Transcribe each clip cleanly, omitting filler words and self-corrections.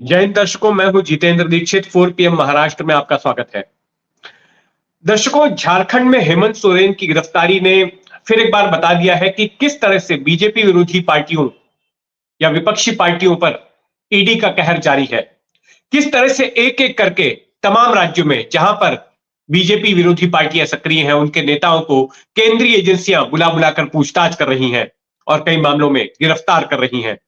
जय हिंद दर्शकों, मैं हूं जितेंद्र दीक्षित। 4 पीएम महाराष्ट्र में आपका स्वागत है। दर्शकों, झारखंड में हेमंत सोरेन की गिरफ्तारी ने फिर एक बार बता दिया है कि किस तरह से बीजेपी विरोधी पार्टियों या विपक्षी पार्टियों पर ईडी का कहर जारी है। किस तरह से एक एक करके तमाम राज्यों में जहां पर बीजेपी विरोधी पार्टियां सक्रिय हैं, उनके नेताओं को केंद्रीय एजेंसियां बुला बुलाकर पूछताछ कर रही हैं और कई मामलों में गिरफ्तार कर रही हैं।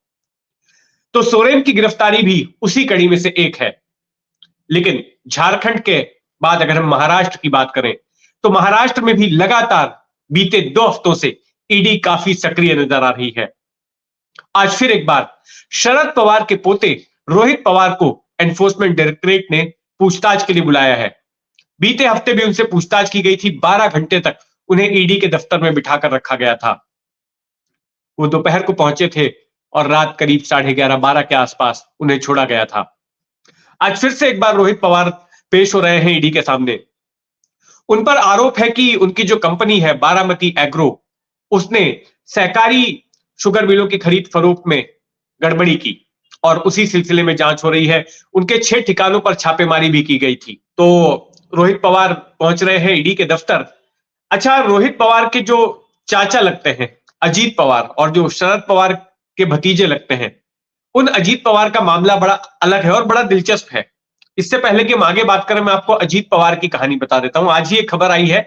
तो सोरेन की गिरफ्तारी भी उसी कड़ी में से एक है। लेकिन झारखंड के बाद अगर हम महाराष्ट्र की बात करें तो महाराष्ट्र में भी लगातार बीते 2 हफ्तों से ईडी काफी सक्रिय नजर आ रही है। आज फिर एक बार शरद पवार के पोते रोहित पवार को एनफोर्समेंट डायरेक्टरेट ने पूछताछ के लिए बुलाया है। बीते हफ्ते भी उनसे पूछताछ की गई थी। 12 घंटे तक उन्हें ईडी के दफ्तर में बिठाकर रखा गया था। वो दोपहर को पहुंचे थे और रात करीब 11:30-12 के आसपास उन्हें छोड़ा गया था। आज फिर से एक बार रोहित पवार पेश हो रहे हैं ईडी के सामने। उन पर आरोप है कि उनकी जो कंपनी है बारामती एग्रो, उसने सहकारी शुगर मिलों की खरीद फरोख्त में गड़बड़ी की और उसी सिलसिले में जांच हो रही है। उनके 6 ठिकानों पर छापेमारी भी की गई थी। तो रोहित पवार पहुंच रहे हैं ईडी के दफ्तर। अच्छा, रोहित पवार के जो चाचा लगते हैं अजीत पवार, और जो शरद पवार के भतीजे लगते हैं, उन अजीत पवार का मामला बड़ा अलग है और बड़ा दिलचस्प है। इससे पहले कि हम आगे बात करें, मैं आपको अजीत पवार की कहानी बता देता हूं। आज ही एक खबर आई है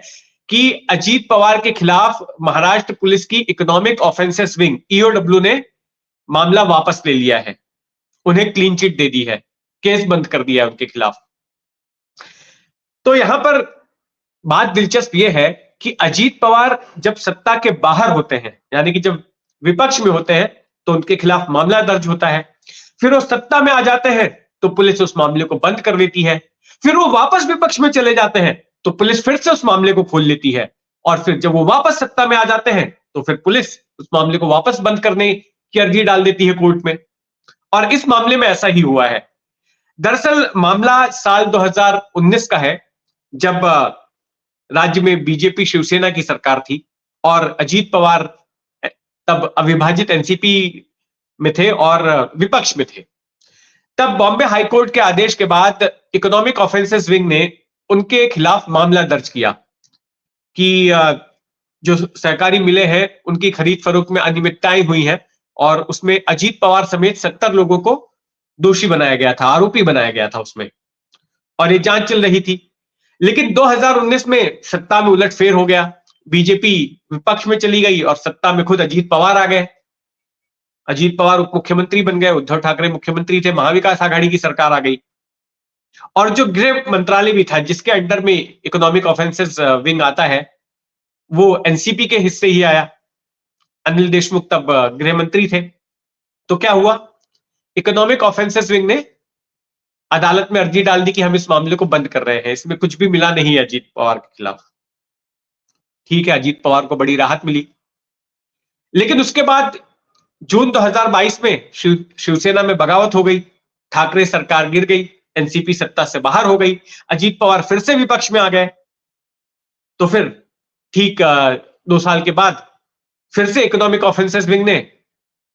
कि अजीत पवार के खिलाफ महाराष्ट्र पुलिस की इकोनॉमिक ऑफेंसेस विंग ईओडब्ल्यू ने मामला वापस ले लिया है। उन्हें क्लीन चिट दे दी है, केस बंद कर दिया है उनके खिलाफ। तो यहां पर बात दिलचस्प यह है कि अजीत पवार जब सत्ता के बाहर होते हैं, यानी कि जब विपक्ष में होते हैं, तो उनके खिलाफ मामला दर्ज होता है। फिर वो सत्ता में आ जाते हैं तो पुलिस उस मामले को बंद कर देती है। फिर वो वापस विपक्ष में चले जाते हैं तो पुलिस फिर से उस मामले को खोल लेती है। और फिर जब वो वापस सत्ता में आ जाते हैं तो फिर पुलिस उस मामले को वापस बंद करने की अर्जी डाल देती है कोर्ट में। और इस मामले में ऐसा ही हुआ है। दरअसल मामला साल 2019 का है, जब राज्य में बीजेपी शिवसेना की सरकार थी और अजीत पवार तब अविभाजित एनसीपी में थे और विपक्ष में थे। तब बॉम्बे हाईकोर्ट के आदेश के बाद इकोनॉमिक ऑफेंसेस विंग ने उनके खिलाफ मामला दर्ज किया कि जो सहकारी मिले हैं उनकी खरीद फरोख्त में अनियमितताएं हुई हैं और उसमें अजीत पवार समेत 70 लोगों को दोषी बनाया गया था, आरोपी बनाया गया था उसमें, और ये जांच चल रही थी। लेकिन 2019 में सत्ता में उलटफेर हो गया। बीजेपी विपक्ष में चली गई और सत्ता में खुद अजीत पवार आ गए। अजीत पवार उप मुख्यमंत्री बन गए, उद्धव ठाकरे मुख्यमंत्री थे, महाविकास आघाड़ी की सरकार आ गई। और जो गृह मंत्रालय भी था, जिसके अंडर में इकोनॉमिक ऑफेंसेस विंग आता है, वो एनसीपी के हिस्से ही आया। अनिल देशमुख तब गृह मंत्री थे। तो क्या हुआ, इकोनॉमिक ऑफेंसेस विंग ने अदालत में अर्जी डाल दी कि हम इस मामले को बंद कर रहे हैं, इसमें कुछ भी मिला नहीं है अजीत पवार के खिलाफ। ठीक है, अजीत पवार को बड़ी राहत मिली। लेकिन उसके बाद जून 2022 में शिवसेना में बगावत हो गई, ठाकरे सरकार गिर गई, एनसीपी सत्ता से बाहर हो गई, अजीत पवार फिर से विपक्ष में आ गए। तो फिर ठीक 2 साल के बाद फिर से इकोनॉमिक ऑफेंसेस विंग ने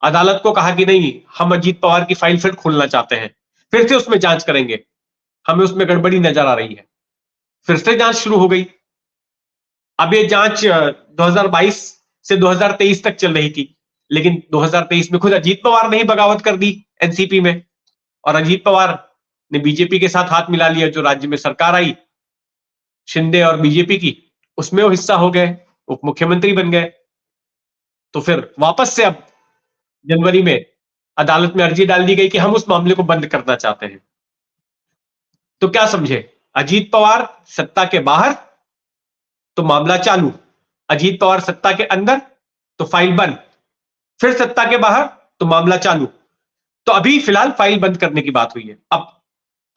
अदालत को कहा कि नहीं, हम अजीत पवार की फाइल फिर खोलना चाहते हैं, फिर से उसमें जांच करेंगे, हमें उसमें गड़बड़ी नजर आ रही है। फिर से जांच शुरू हो गई। अब ये जांच 2022 से 2023 तक चल रही थी, लेकिन 2023 में खुद अजीत पवार ने ही बगावत कर दी एनसीपी में, और अजीत पवार ने बीजेपी के साथ हाथ मिला लिया। जो राज्य में सरकार आई शिंदे और बीजेपी की, उसमें वो हिस्सा हो गए, उप मुख्यमंत्री बन गए। तो फिर वापस से अब जनवरी में अदालत में अर्जी डाल दी गई कि हम उस मामले को बंद करना चाहते हैं। तो क्या समझे, अजीत पवार सत्ता के बाहर तो मामला चालू, अजीत पवार सत्ता के अंदर तो फाइल बंद, फिर सत्ता के बाहर तो मामला चालू। तो अभी फिलहाल फाइल बंद करने की बात हुई है। अब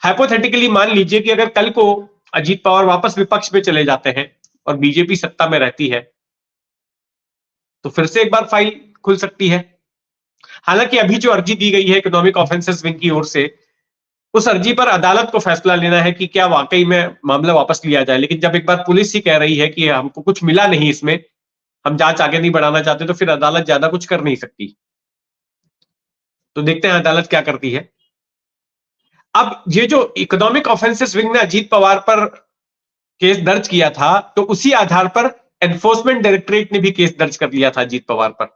हाइपोथेटिकली मान लीजिए कि अगर कल को अजीत पवार वापस विपक्ष में चले जाते हैं और बीजेपी सत्ता में रहती है, तो फिर से एक बार फाइल खुल सकती है। हालांकि अभी जो अर्जी दी गई है इकोनॉमिक ऑफेंसेस विंग की ओर से, उस अर्जी पर अदालत को फैसला लेना है कि क्या वाकई में मामला वापस लिया जाए। लेकिन जब एक बार पुलिस ही कह रही है कि हमको कुछ मिला नहीं इसमें, हम जांच आगे नहीं बढ़ाना चाहते, तो फिर अदालत ज्यादा कुछ कर नहीं सकती। तो देखते हैं अदालत क्या करती है। अब ये जो इकोनॉमिक ऑफेंसेस विंग ने अजीत पवार पर केस दर्ज किया था, तो उसी आधार पर एनफोर्समेंट डायरेक्टरेट ने भी केस दर्ज कर लिया था अजीत पवार पर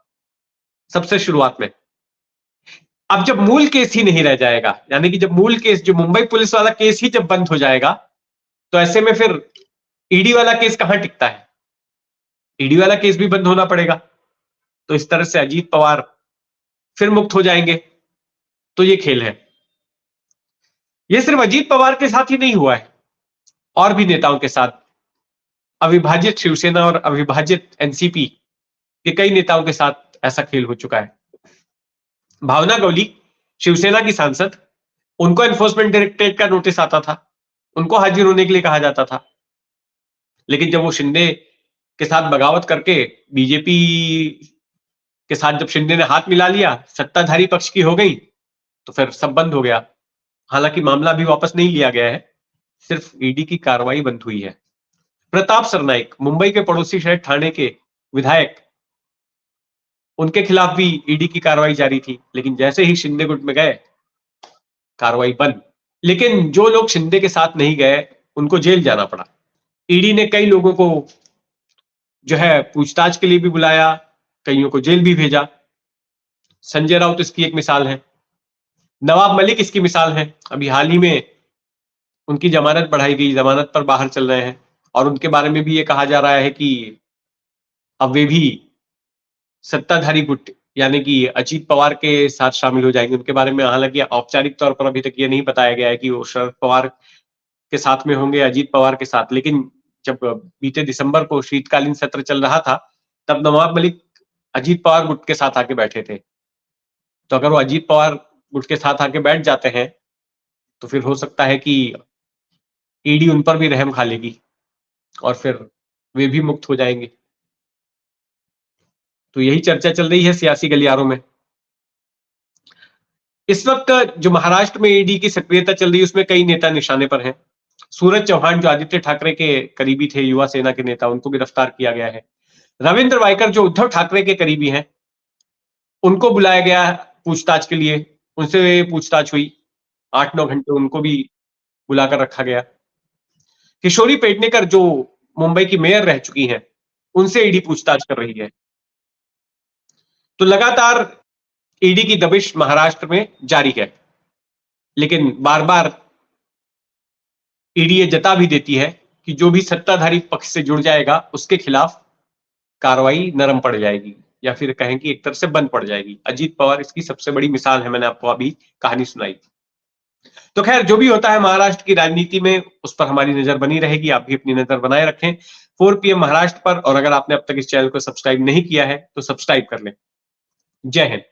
सबसे शुरुआत में। अब जब मूल केस ही नहीं रह जाएगा, यानी कि जब मूल केस जो मुंबई पुलिस वाला केस ही जब बंद हो जाएगा, तो ऐसे में फिर ईडी वाला केस कहां टिकता है? ईडी वाला केस भी बंद होना पड़ेगा। तो इस तरह से अजीत पवार फिर मुक्त हो जाएंगे। तो ये खेल है। ये सिर्फ अजीत पवार के साथ ही नहीं हुआ है, और भी नेताओं के साथ, अविभाजित शिवसेना और अविभाजित एनसीपी के कई नेताओं के साथ ऐसा खेल हो चुका है। भावना गवली, शिवसेना की सांसद, उनको एनफोर्समेंट डायरेक्टरेट का नोटिस आता था, उनको हाजिर होने के लिए कहा जाता था, लेकिन जब वो शिंदे के साथ बगावत करके बीजेपी के साथ जब शिंदे ने हाथ मिला लिया, सत्ताधारी पक्ष की हो गई, तो फिर सब बंद हो गया। हालांकि मामला भी वापस नहीं लिया गया है, सिर्फ ईडी की कार्रवाई बंद हुई है। प्रताप सरनाइक, मुंबई के पड़ोसी शहर ठाणे के विधायक, उनके खिलाफ भी ईडी की कार्रवाई जारी थी, लेकिन जैसे ही शिंदे गुट में गए, कार्रवाई बंद। लेकिन जो लोग शिंदे के साथ नहीं गए, उनको जेल जाना पड़ा। ईडी ने कई लोगों को जो है पूछताछ के लिए भी बुलाया, कईयों को जेल भी भेजा। संजय राउत इसकी एक मिसाल है। नवाब मलिक इसकी मिसाल है। अभी हाल ही में उनकी जमानत बढ़ाई गई, जमानत पर बाहर चल रहे हैं, और उनके बारे में भी ये कहा जा रहा है कि अब वे भी सत्ताधारी गुट यानी कि अजीत पवार के साथ शामिल हो जाएंगे। उनके बारे में हालांकि औपचारिक तौर पर अभी तक ये नहीं बताया गया है कि वो शरद पवार के साथ में होंगे, अजीत पवार के साथ। लेकिन जब बीते दिसंबर को शीतकालीन सत्र चल रहा था, तब नवाब मलिक अजीत पवार गुट के साथ आके बैठे थे। तो अगर वो अजीत पवार गुट के साथ आके बैठ जाते हैं, तो फिर हो सकता है कि ईडी उन पर भी रहम खा लेगी और फिर वे भी मुक्त हो जाएंगे। तो यही चर्चा चल रही है सियासी गलियारों में। इस वक्त जो महाराष्ट्र में ईडी की सक्रियता चल रही है, उसमें कई नेता निशाने पर हैं। सूरज चौहान जो आदित्य ठाकरे के करीबी थे, युवा सेना के नेता, उनको गिरफ्तार किया गया है। रविंद्र वायकर जो उद्धव ठाकरे के करीबी हैं, उनको बुलाया गया पूछताछ के लिए, उनसे पूछताछ हुई। 8-9 घंटे उनको भी बुलाकर रखा गया। किशोरी पेडनेकर जो मुंबई की मेयर रह चुकी हैं, उनसे ईडी पूछताछ कर रही है। तो लगातार ईडी की दबिश महाराष्ट्र में जारी है, लेकिन बार बार ईडी ये जता भी देती है कि जो भी सत्ताधारी पक्ष से जुड़ जाएगा, उसके खिलाफ कार्रवाई नरम पड़ जाएगी, या फिर कहें कि एक तरह से बंद पड़ जाएगी। अजीत पवार इसकी सबसे बड़ी मिसाल है। मैंने आपको अभी कहानी सुनाई। तो खैर, जो भी होता है महाराष्ट्र की राजनीति में, उस पर हमारी नजर बनी रहेगी। आप भी अपनी नजर बनाए रखें 4 PM महाराष्ट्र पर। और अगर आपने अब तक इस चैनल को सब्सक्राइब नहीं किया है, तो सब्सक्राइब कर लें। जय हिंद।